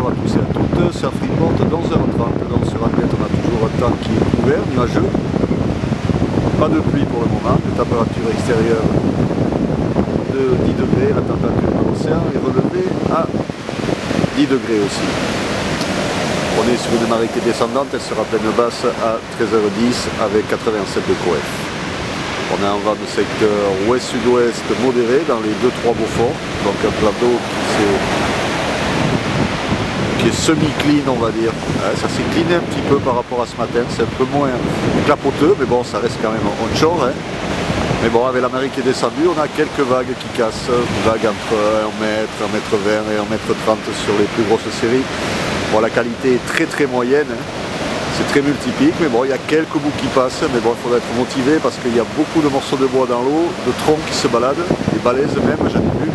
à tous et à toutes. Surf Report dans 11h30. Dans ce raquette, on a toujours un temps qui est couvert, nuageux. Pas de pluie pour le moment. Les températures extérieures de 10 degrés. La température de l'océan est relevée à 10 degrés aussi. On est sur une marée qui est descendante, elle sera pleine basse à 13h10 avec 87 de coef. On a un vent de secteur ouest-sud-ouest modéré dans les 2-3 Beaufort, donc un plan d'eau qui est semi-clean, on va dire. Ça s'est cleané un petit peu par rapport à ce matin, c'est un peu moins clapoteux, mais bon, ça reste quand même onshore. Mais bon, avec la marée qui est descendue, on a quelques vagues qui cassent, des vagues entre 1 mètre, 1 mètre 20 et 1 mètre 30 sur les plus grosses séries. Bon, la qualité est très moyenne, c'est très multiplique, mais bon, il y a quelques bouts qui passent, mais bon, il faudra être motivé parce qu'il y a beaucoup de morceaux de bois dans l'eau, de troncs qui se baladent, des balaises même, j'en ai vu.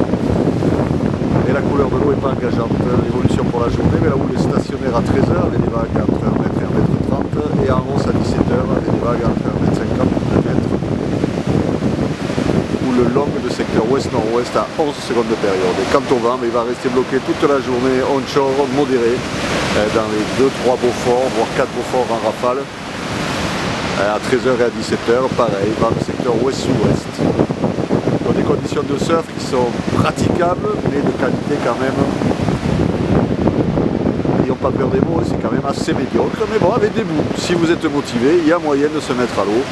Et la couleur de l'eau n'est pas engageante. L'évolution pour la journée, mais là où les stationnaires à 13h, avec des vagues entre 1 mètre et 1 mètre 30, et en hausse à 17h, avec des vagues entre 1 mètre 50 et 2 mètres. Le long de secteur ouest-nord-ouest à 11 secondes de période. Et quant au vent, il va rester bloqué toute la journée onshore modéré dans les 2-3 Beaufort, voire 4 Beaufort en rafale. À 13h et à 17h, pareil, vent de secteur ouest-sud-ouest. Dans des conditions de surf qui sont praticables, mais de qualité quand même, n'ayons pas peur des mots, c'est quand même assez médiocre. Mais bon, avec des bouts, si vous êtes motivé, il y a moyen de se mettre à l'eau.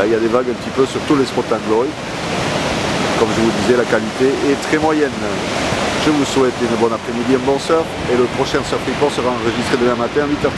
Il y a des vagues un petit peu sur tous les spots anglois. Comme je vous disais, la qualité est très moyenne. Je vous souhaite une bonne après-midi, un bon surf, et le prochain Surf Report sera enregistré demain matin à 8h30.